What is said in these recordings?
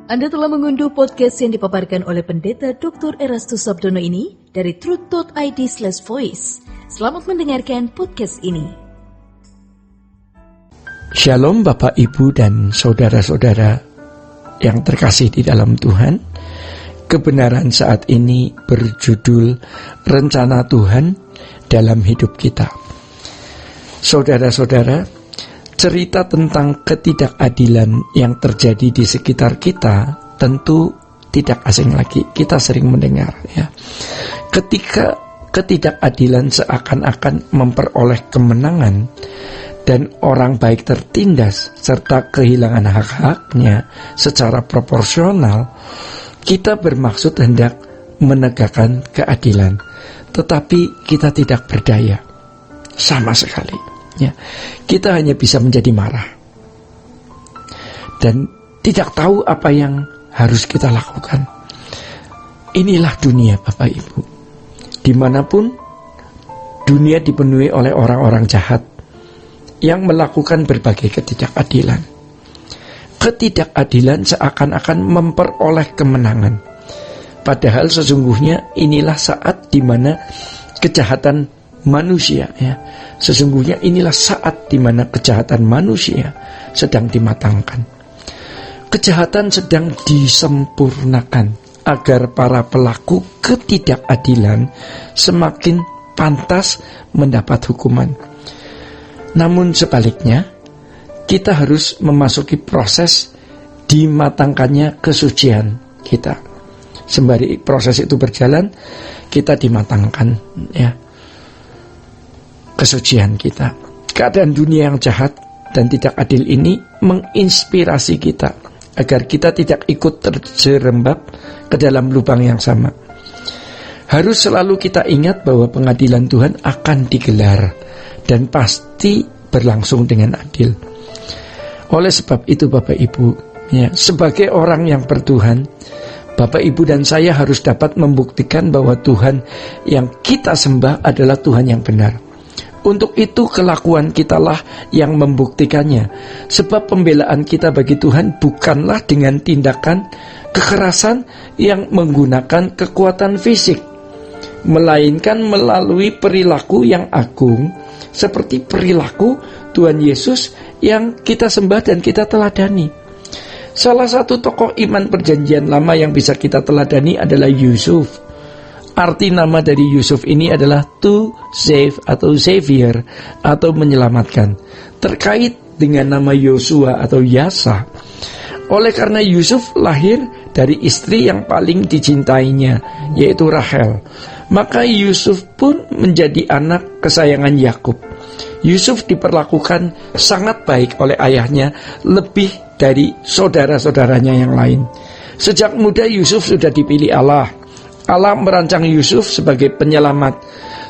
Anda telah mengunduh podcast yang dipaparkan oleh Pendeta Dr. Erastus Sabdono ini dari truth.id/voice. Selamat mendengarkan podcast ini. Shalom Bapak Ibu dan saudara-saudara yang terkasih di dalam Tuhan. Kebenaran saat ini berjudul Rencana Tuhan dalam Hidup Kita. Saudara-saudara, cerita tentang ketidakadilan yang terjadi di sekitar kita tentu tidak asing lagi. Kita sering mendengar, ya. Ketika ketidakadilan seakan-akan memperoleh kemenangan dan orang baik tertindas serta kehilangan hak-haknya secara proporsional, kita bermaksud hendak menegakkan keadilan, tetapi kita tidak berdaya sama sekali. Ya, kita hanya bisa menjadi marah dan tidak tahu apa yang harus kita lakukan. Inilah dunia Bapak Ibu. Dimanapun dunia dipenuhi oleh orang-orang jahat yang melakukan berbagai ketidakadilan. Ketidakadilan seakan-akan memperoleh kemenangan. Padahal sesungguhnya inilah saat di mana kejahatan manusia, ya. Sesungguhnya inilah saat di mana kejahatan manusia sedang dimatangkan. Kejahatan sedang disempurnakan agar para pelaku ketidakadilan semakin pantas mendapat hukuman. Namun sebaliknya, kita harus memasuki proses dimatangkannya kesucian kita. Sembari proses itu berjalan, kita dimatangkan, ya, kesucian kita. Keadaan dunia yang jahat dan tidak adil ini menginspirasi kita agar kita tidak ikut terjerembab ke dalam lubang yang sama. Harus selalu kita ingat bahwa pengadilan Tuhan akan digelar dan pasti berlangsung dengan adil. Oleh sebab itu Bapak Ibu, ya, sebagai orang yang bertuhan, Bapak Ibu dan saya harus dapat membuktikan bahwa Tuhan yang kita sembah adalah Tuhan yang benar. Untuk itu kelakuan kitalah yang membuktikannya. Sebab pembelaan kita bagi Tuhan bukanlah dengan tindakan kekerasan yang menggunakan kekuatan fisik, melainkan melalui perilaku yang agung, seperti perilaku Tuhan Yesus yang kita sembah dan kita teladani. Salah satu tokoh iman perjanjian lama yang bisa kita teladani adalah Yusuf. Arti nama dari Yusuf ini adalah to save atau savior atau menyelamatkan. Terkait dengan nama Yosua atau Yasa. Oleh karena Yusuf lahir dari istri yang paling dicintainya, yaitu Rahel, maka Yusuf pun menjadi anak kesayangan Yakub. Yusuf diperlakukan sangat baik oleh ayahnya, lebih dari saudara-saudaranya yang lain. Sejak muda Yusuf sudah dipilih Allah. Allah merancang Yusuf sebagai penyelamat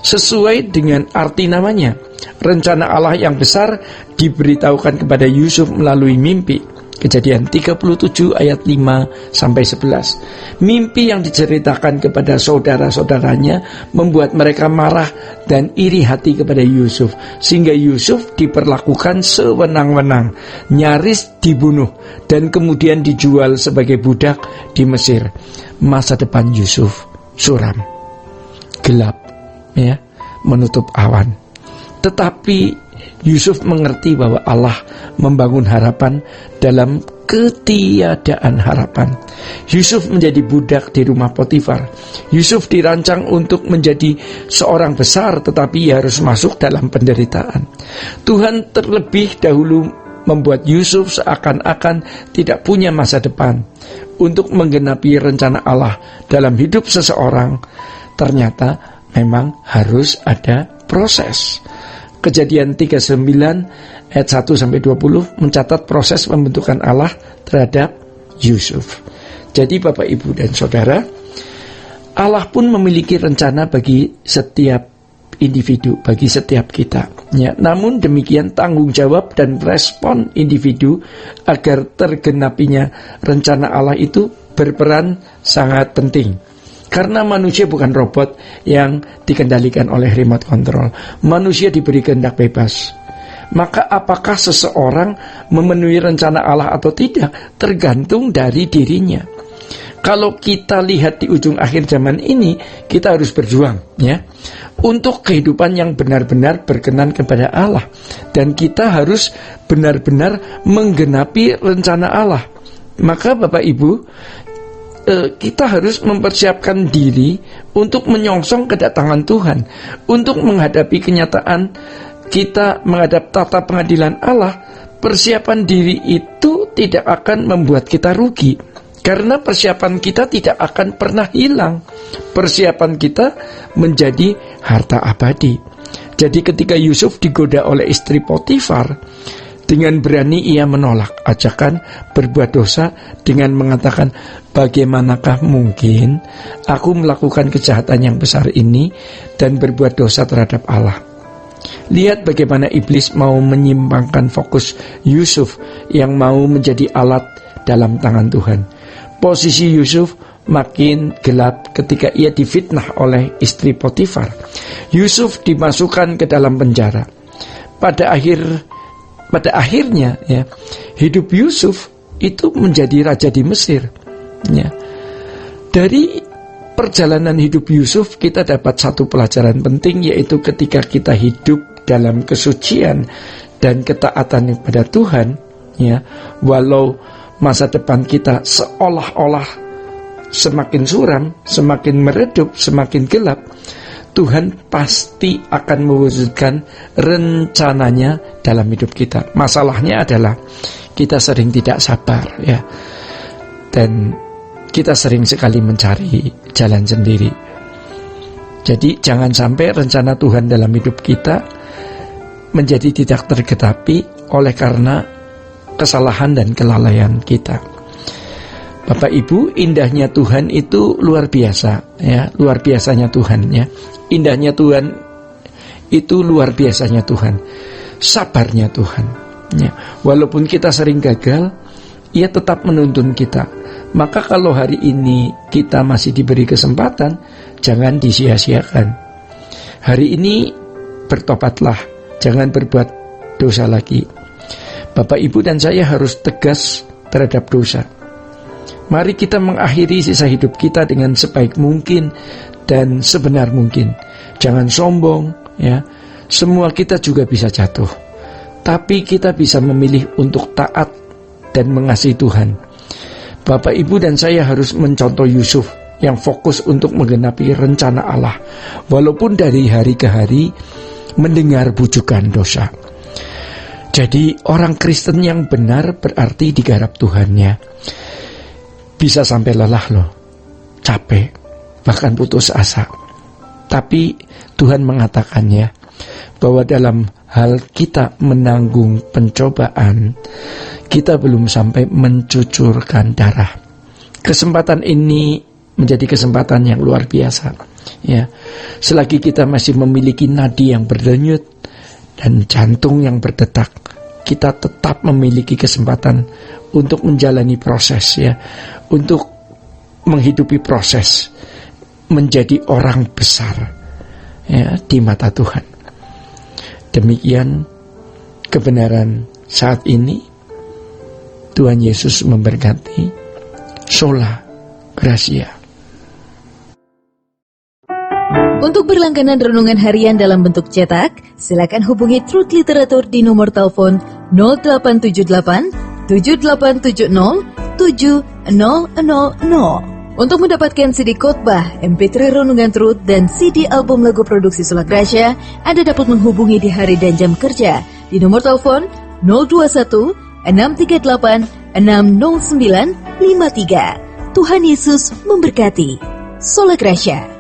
sesuai dengan arti namanya. Rencana Allah yang besar diberitahukan kepada Yusuf melalui mimpi. Kejadian 37 ayat 5-11. Mimpi yang diceritakan kepada saudara-saudaranya membuat mereka marah dan iri hati kepada Yusuf, sehingga Yusuf diperlakukan sewenang-wenang, nyaris dibunuh dan kemudian dijual sebagai budak di Mesir. Masa depan Yusuf suram, gelap, ya, menutup awan. Tetapi Yusuf mengerti bahwa Allah membangun harapan dalam ketiadaan harapan. Yusuf menjadi budak di rumah Potifar. Yusuf dirancang untuk menjadi seorang besar, tetapi ia harus masuk dalam penderitaan. Tuhan terlebih dahulu membuat Yusuf seakan-akan tidak punya masa depan. Untuk menggenapi rencana Allah dalam hidup seseorang, ternyata memang harus ada proses. Kejadian 39 ayat 1-20 mencatat proses pembentukan Allah terhadap Yusuf. Jadi Bapak Ibu dan Saudara, Allah pun memiliki rencana bagi setiap individu, bagi setiap kita, ya. Namun demikian tanggung jawab dan respon individu agar tergenapinya rencana Allah itu berperan sangat penting. Karena manusia bukan robot yang dikendalikan oleh remote control. Manusia diberi kehendak bebas. Maka apakah seseorang memenuhi rencana Allah atau tidak tergantung dari dirinya. Kalau kita lihat di ujung akhir zaman ini, kita harus berjuang ya untuk kehidupan yang benar-benar berkenan kepada Allah, dan kita harus benar-benar menggenapi rencana Allah. Maka Bapak Ibu, kita harus mempersiapkan diri untuk menyongsong kedatangan Tuhan, untuk menghadapi kenyataan kita menghadap tata pengadilan Allah. Persiapan diri itu tidak akan membuat kita rugi, karena persiapan kita tidak akan pernah hilang. Persiapan kita menjadi harta abadi. Jadi ketika Yusuf digoda oleh istri Potifar, dengan berani ia menolak ajakan berbuat dosa dengan mengatakan, bagaimanakah mungkin aku melakukan kejahatan yang besar ini dan berbuat dosa terhadap Allah. Lihat bagaimana iblis mau menyimpangkan fokus Yusuf yang mau menjadi alat dalam tangan Tuhan. Posisi Yusuf makin gelap ketika ia difitnah oleh istri Potifar. Yusuf dimasukkan ke dalam penjara. Pada akhirnya ya, hidup Yusuf itu menjadi raja di Mesir ya. Dari perjalanan hidup Yusuf kita dapat satu pelajaran penting, yaitu ketika kita hidup dalam kesucian dan ketaatan kepada Tuhan ya, walau masa depan kita seolah-olah semakin suram, semakin meredup, semakin gelap, Tuhan pasti akan mewujudkan rencananya dalam hidup kita. Masalahnya adalah kita sering tidak sabar ya, dan kita sering sekali mencari jalan sendiri. Jadi jangan sampai rencana Tuhan dalam hidup kita menjadi tidak tergenapi oleh karena kesalahan dan kelalaian kita. Bapak Ibu, indahnya Tuhan itu luar biasa ya, luar biasanya Tuhan ya. Indahnya Tuhan itu luar biasanya Tuhan. Sabarnya Tuhan ya. Walaupun kita sering gagal, Ia tetap menuntun kita. Maka kalau hari ini kita masih diberi kesempatan, jangan disia-siakan. Hari ini bertobatlah, jangan berbuat dosa lagi. Bapak Ibu dan saya harus tegas terhadap dosa. Mari kita mengakhiri sisa hidup kita dengan sebaik mungkin dan sebenar mungkin. Jangan sombong ya. Semua kita juga bisa jatuh, tapi kita bisa memilih untuk taat dan mengasihi Tuhan. Bapak Ibu dan saya harus mencontoh Yusuf yang fokus untuk menggenapi rencana Allah, walaupun dari hari ke hari mendengar bujukan dosa. Jadi orang Kristen yang benar berarti digarap Tuhannya. Bisa sampai lelah loh, capek, bahkan putus asa. Tapi Tuhan mengatakannya bahwa dalam hal kita menanggung pencobaan, kita belum sampai mencucurkan darah. Kesempatan ini menjadi kesempatan yang luar biasa ya. Selagi kita masih memiliki nadi yang berdenyut dan jantung yang berdetak, kita tetap memiliki kesempatan untuk menjalani proses ya, untuk menghidupi proses menjadi orang besar ya di mata Tuhan. Demikian kebenaran saat ini. Tuhan Yesus memberkati. Sola Gracia. Untuk berlangganan renungan harian dalam bentuk cetak, silakan hubungi Truth Literatur di nomor telepon 0878 7870 7000. Untuk mendapatkan CD khotbah, MP3 renungan Truth, dan CD album lagu produksi Sola Gracia, Anda dapat menghubungi di hari dan jam kerja di nomor telepon 021 638 60953. Tuhan Yesus memberkati. Sola Gracia.